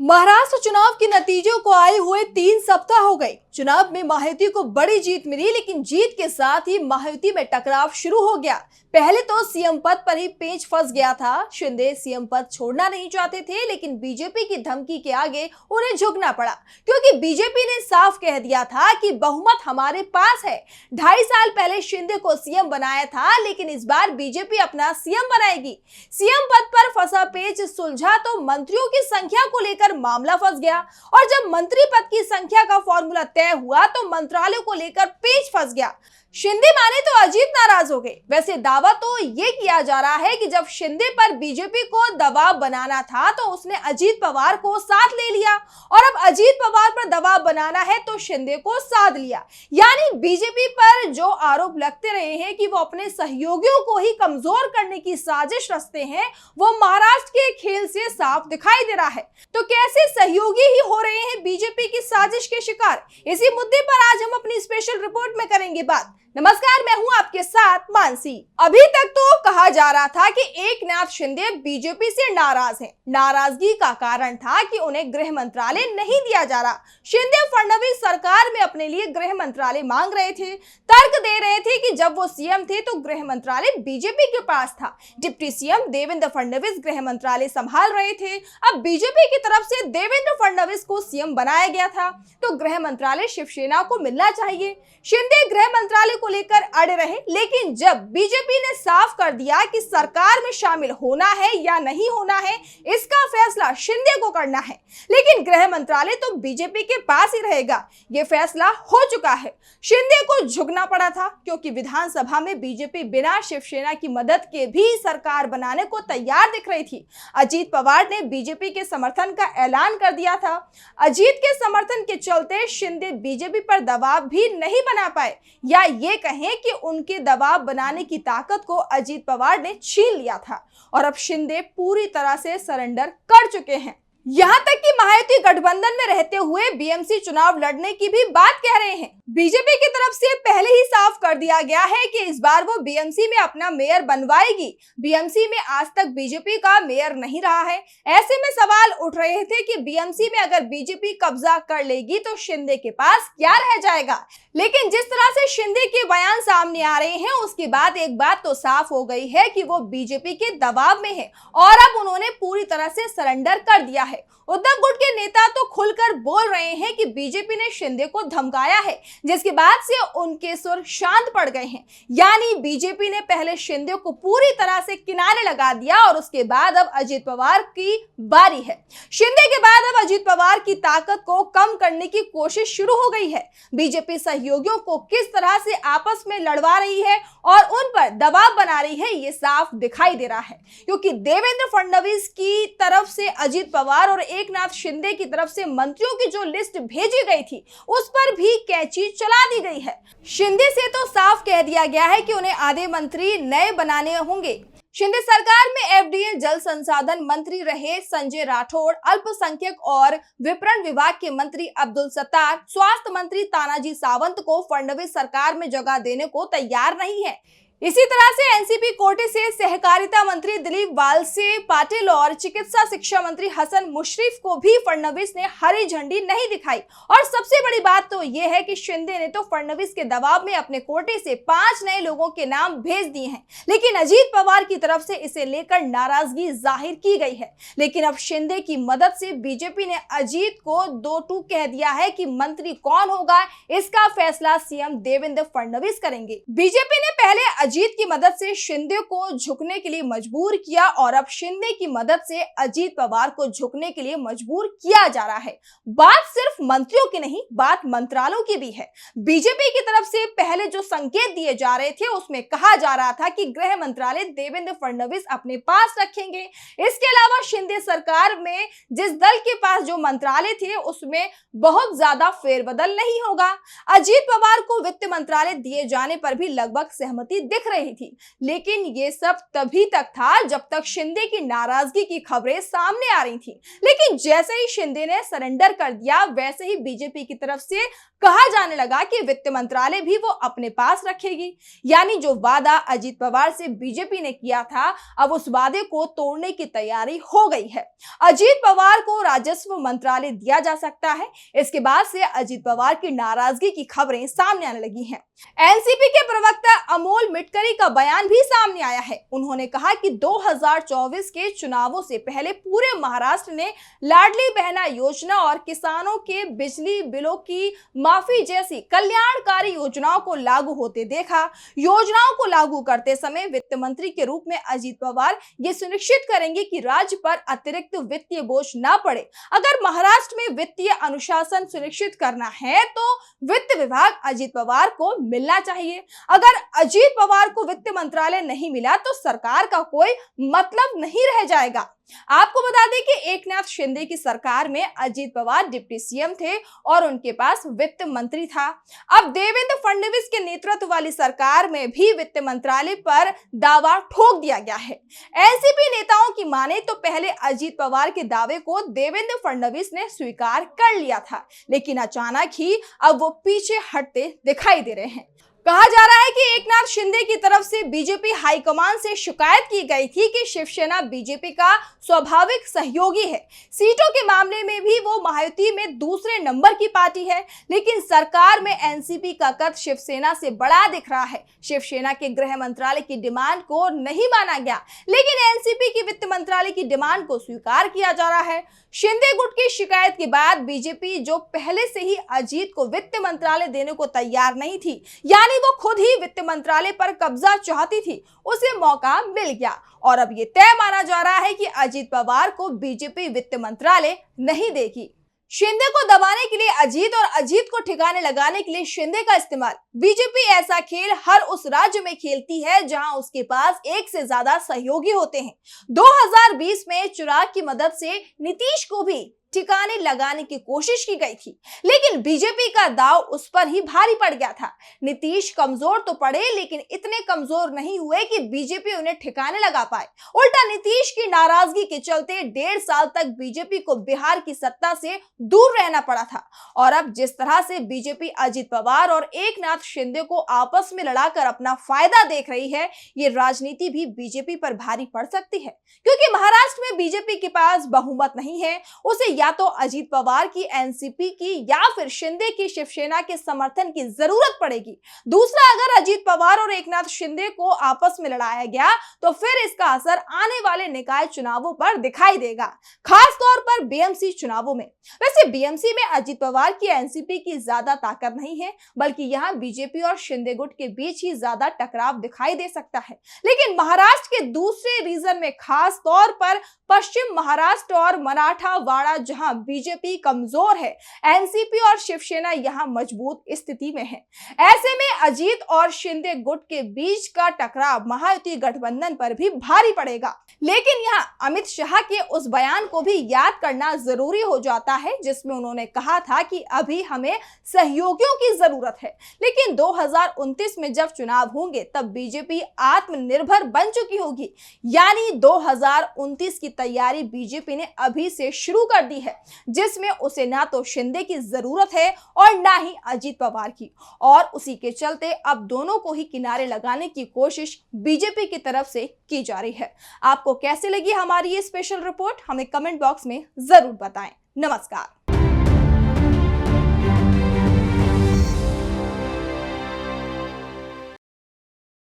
महाराष्ट्र चुनाव के नतीजों को आए हुए 3 सप्ताह हो गए। चुनाव में महायुति को बड़ी जीत मिली, लेकिन जीत के साथ ही महायुति में टकराव शुरू हो गया। पहले तो सीएम पद पर ही पेंच फंस गया था। शिंदे सीएम पद छोड़ना नहीं चाहते थे, लेकिन बीजेपी की धमकी के आगे उन्हें झुकना पड़ा, क्योंकि बीजेपी ने साफ कह दिया था कि बहुमत हमारे पास है। 2.5 साल पहले शिंदे को सीएम बनाया था, लेकिन इस बार बीजेपी अपना सीएम बनाएगी। सीएम पद पर फंसा पेंच सुलझा तो मंत्रियों की संख्या को लेकर मामला फंस गया, और जब मंत्री पद की संख्या का फॉर्मूला तय हुआ तो मंत्रालय को लेकर पेंच फंस गया। शिंदे माने तो अजीत नाराज हो गए। वैसे दावा तो ये किया जा रहा है कि जब शिंदे पर बीजेपी को दबाव बनाना था तो उसने अजीत पवार को साथ ले लिया, और अब अजीत पवार पर दबाव बनाना है तो शिंदे को साथ लिया। यानी बीजेपी पर जो आरोप लगते रहे हैं कि वो अपने सहयोगियों को ही कमजोर करने की साजिश रचते हैं, वो महाराष्ट्र के खेल से साफ दिखाई दे रहा है। तो कैसे सहयोगी ही हो रहे हैं बीजेपी की साजिश के शिकार? इसी मुद्दे पर आज हम अपनी स्पेशल रिपोर्ट में करेंगे बात। नमस्कार, मैं हूं आपके साथ मानसी। अभी तक तो कहा जा रहा था कि एकनाथ शिंदे बीजेपी से नाराज हैं। नाराजगी का कारण था कि उन्हें गृह मंत्रालय नहीं दिया जा रहा। शिंदे फडणवीस सरकार में अपने लिए गृह मंत्रालय मांग रहे थे, तर्क दे रहे थे कि जब वो सीएम थे तो गृह मंत्रालय बीजेपी के पास था। डिप्टी सीएम देवेंद्र फडणवीस गृह मंत्रालय संभाल रहे थे। अब बीजेपी की तरफ से देवेंद्र फडणवीस को सीएम बनाया गया था, तो गृह मंत्रालय शिवसेना को मिलना चाहिए। शिंदे गृह मंत्रालय को लेकर अड़े रहे, लेकिन जब बीजेपी ने साफ कर दिया कि सरकार में शामिल होना है या नहीं होना है, इसका फैसला शिंदे को करना है, लेकिन गृह मंत्रालय तो बीजेपी के पास ही रहेगा, ये फैसला हो चुका है। शिंदे को झुकना पड़ा था, क्योंकि विधानसभा में बीजेपी बिना शिवसेना की मदद के भी सरकार बनाने को तैयार दिख रही थी। अजीत पवार ने बीजेपी के समर्थन का ऐलान कर दिया था। अजीत के समर्थन के चलते शिंदे बीजेपी पर दबाव भी नहीं बना पाए, या ये कहें कि उनके दबाव बनाने की ताकत को अजीत पवार ने छीन लिया था, और अब शिंदे पूरी तरह से सरेंडर कर चुके हैं। यहां तक कि महायुति गठबंधन में रहते हुए बीएमसी चुनाव लड़ने की भी बात कह रहे हैं। बीजेपी की तरफ से पहले ही साफ कर दिया गया है कि इस बार वो बीएमसी में अपना मेयर बनवाएगी। बीएमसी में आज तक बीजेपी का मेयर नहीं रहा है। ऐसे में सवाल उठ रहे थे कि बीएमसी में अगर बीजेपी कब्जा कर लेगी तो शिंदे के पास क्या रह जाएगा। लेकिन जिस तरह से शिंदे के बयान सामने आ रहे हैं, उसके बाद एक बात तो साफ हो गई है कि वो बीजेपी के दबाव में है, और अब उन्होंने पूरी तरह से सरेंडर कर दिया है। उद्धव गुट के नेता तो खुलकर बोल रहे हैं कि बीजेपी ने शिंदे को धमकाया है, जिसके बाद से उनके सुर शांत पड़ गए हैं। यानी बीजेपी ने पहले शिंदे को पूरी तरह से किनारे लगा दिया, और उसके बाद अब अजीत पवार की बारी है। शिंदे के बाद अब अजीत पवार की ताकत को कम करने की कोशिश शुरू हो गई है। बीजेपी सहयोगियों को किस तरह से आपस में लड़वा रही है और उन पर दबाव बना रही है, ये साफ दिखाई दे रहा है, क्योंकि देवेंद्र फडणवीस की तरफ से अजीत पवार और एकनाथ शिंदे की तरफ से मंत्रियों की जो लिस्ट भेजी गई थी, उस पर भी कैंची चला दी गई है। शिंदे से तो साफ कह दिया गया है कि उन्हें आधे मंत्री नए बनाने होंगे। शिंदे सरकार में एफडीए, जल संसाधन मंत्री रहे संजय राठौड़, अल्पसंख्यक और विपणन विभाग के मंत्री अब्दुल सत्तार, स्वास्थ्य मंत्री तानाजी सावंत को फडणवीस सरकार में जगह देने को तैयार नहीं है। इसी तरह से एनसीपी कोटे से सहकारिता मंत्री दिलीप वालसे पाटिल और चिकित्सा शिक्षा मंत्री हसन मुशर्रफ को भी फडणवीस ने हरी झंडी नहीं दिखाई। और सबसे बड़ी बात तो यह है कि शिंदे ने तो फडणवीस के दबाव में अपने कोटे से 5 नए लोगों के नाम भेज दिए हैं, लेकिन अजीत पवार की तरफ से इसे लेकर नाराजगी जाहिर की गई है। लेकिन अब शिंदे की मदद से बीजेपी ने अजीत को 2-2 कह दिया है कि मंत्री कौन होगा, इसका फैसला सीएम देवेंद्र फडणवीस करेंगे। बीजेपी ने पहले अजीत की मदद से शिंदे को झुकने के लिए मजबूर किया, और अब शिंदे की मदद से अजीत पवार को झुकने के लिए मजबूर किया जा रहा है। बात सिर्फ मंत्रियों की नहीं, बात मंत्रालयों की भी है। बीजेपी की तरफ से पहले जो संकेत दिए जा रहे थे, उसमें कहा जा रहा था कि गृह मंत्रालय देवेंद्र फडणवीस अपने पास रखेंगे। इसके अलावा शिंदे सरकार में जिस दल के पास जो मंत्रालय थे, उसमें बहुत ज्यादा फेरबदल नहीं होगा। अजीत पवार को वित्त मंत्रालय दिए जाने पर भी लगभग सहमति दिख रही थी। लेकिन ये सब तभी तक था जब तक शिंदे की नाराजगी की खबरें सामने आ रही थी। लेकिन जैसे ही शिंदे ने सरेंडर कर दिया, वैसे ही बीजेपी की तरफ से कहा जाने लगा कि वित्त मंत्रालय भी वो अपने पास रखेगी। यानी जो वादा अजीत पवार से बीजेपी ने किया था, अब उस वादे को तोड़ने की तैयारी हो गई है। अजीत पवार को राजस्व मंत्रालय दिया जा सकता है। इसके बाद से अजीत पवार की नाराजगी की खबरें सामने आने लगी हैं। एनसीपी के प्रवक्ता अमोल मिटकरी का बयान भी सामने आया है। उन्होंने कहा कि 2024 के चुनावों से पहले पूरे महाराष्ट्र ने लाडली बहना योजना और किसानों के बिजली बिलों की माफी जैसी कल्याणकारी योजनाओं को लागू होते देखा। योजनाओं को लागू करते समय वित्त मंत्री के रूप में अजीत पवार ये सुनिश्चित करेंगे कि राज्य पर अतिरिक्त वित्तीय बोझ ना पड़े। अगर महाराष्ट्र में वित्तीय अनुशासन सुनिश्चित करना है तो वित्त विभाग अजीत पवार को मिलना चाहिए। अगर अजीत पवार को वित्त मंत्रालय नहीं मिला तो सरकार का कोई मतलब नहीं रह जाएगा। आपको बता दें कि एकनाथ शिंदे की सरकार में अजीत पवार डिप्टी सीएम थे और उनके पास वित्त मंत्री था। अब देवेंद्र फडणवीस के नेतृत्व वाली सरकार में भी वित्त मंत्रालय पर दावा ठोक दिया गया है। एनसीपी नेताओं की माने तो पहले अजीत पवार के दावे को देवेंद्र फडणवीस ने स्वीकार कर लिया था, लेकिन अचानक ही अब वो पीछे हटते दिखाई दे रहे हैं। कहा जा रहा है कि एकनाथ शिंदे की तरफ से बीजेपी हाईकमान से शिकायत की गई थी कि शिवसेना बीजेपी का स्वाभाविक सहयोगी है। सीटों के मामले में भी वो महायुति में दूसरे नंबर की पार्टी है, लेकिन सरकार में एनसीपी का कद शिवसेना से बड़ा दिख रहा है। शिवसेना के गृह मंत्रालय की डिमांड को नहीं माना गया, लेकिन एनसीपी की वित्त मंत्रालय की डिमांड को स्वीकार किया जा रहा है। शिंदे गुट की शिकायत के बाद बीजेपी, जो पहले से ही अजीत को वित्त मंत्रालय देने को तैयार नहीं थी, यानी वो खुद ही वित्त मंत्रालय पर कब्जा चाहती थी, उसे मौका मिल गया और अब ये तय माना जा रहा है कि अजीत पवार को बीजेपी वित्त मंत्रालय नहीं देगी। शिंदे को दबाने के लिए अजीत और अजीत को ठिकाने लगाने के लिए शिंदे का इस्तेमाल। बीजेपी ऐसा खेल हर उस राज्य में खेलती है जहां उसके पास एक से ज्यादा सहयोगी होते हैं। 2020 में चिराग की मदद से नीतीश को भी ठिकाने लगाने की कोशिश की गई थी, लेकिन बीजेपी का दाव उस पर ही भारी पड़ गया था। नीतीश कमजोर तो पड़े, लेकिन इतने कमजोर नहीं हुए कि बीजेपी उन्हें ठिकाने लगा पाए। उल्टा नीतीश की नाराजगी के चलते 1.5 साल तक बीजेपी को बिहार की सत्ता से दूर रहना पड़ा था। और अब जिस तरह से बीजेपी अजीत पवार और एकनाथ शिंदे को आपस में लड़ाकर अपना फायदा देख रही है, ये राजनीति भी बीजेपी पर भारी पड़ सकती है, क्योंकि महाराष्ट्र में बीजेपी के पास बहुमत नहीं है। उसे या तो अजीत पवार की एनसीपी की या फिर शिंदे की शिवसेना के समर्थन की जरूरत पड़ेगी। दूसरा, अगर अजीत पवार और एकनाथ शिंदे को आपस में लड़ाया गया तो फिर इसका असर आने वाले निकाय चुनावों पर दिखाई देगा, खास तौर पर बीएमसी चुनावों में। वैसे बीएमसी में अजीत पवार की एनसीपी की ज्यादा ताकत नहीं है, बल्कि यहाँ बीजेपी और शिंदे गुट के बीच ही ज्यादा टकराव दिखाई दे सकता है। लेकिन महाराष्ट्र के दूसरे रीजन में, खास तौर पर पश्चिम महाराष्ट्र और मराठावाड़ा, जहां बीजेपी कमजोर है, एनसीपी और शिवसेना यहां मजबूत स्थिति में है। ऐसे में अजीत और शिंदे गुट के बीच का टकराव महायुति गठबंधन पर भी भारी पड़ेगा। लेकिन यहां अमित शाह के उस बयान को भी याद करना जरूरी हो जाता है, जिसमें उन्होंने कहा था कि अभी हमें सहयोगियों की जरूरत है, लेकिन 2029 में जब चुनाव होंगे तब बीजेपी आत्मनिर्भर बन चुकी होगी। यानी 2029 की तैयारी बीजेपी ने अभी से शुरू कर दी है, जिसमें उसे ना तो शिंदे की जरूरत है और ना ही अजीत पवार की, और उसी के चलते अब दोनों को ही किनारे लगाने की कोशिश बीजेपी की तरफ से की जा रही है। आपको कैसे लगी हमारी ये स्पेशल रिपोर्ट, हमें कमेंट बॉक्स में जरूर बताएं। नमस्कार।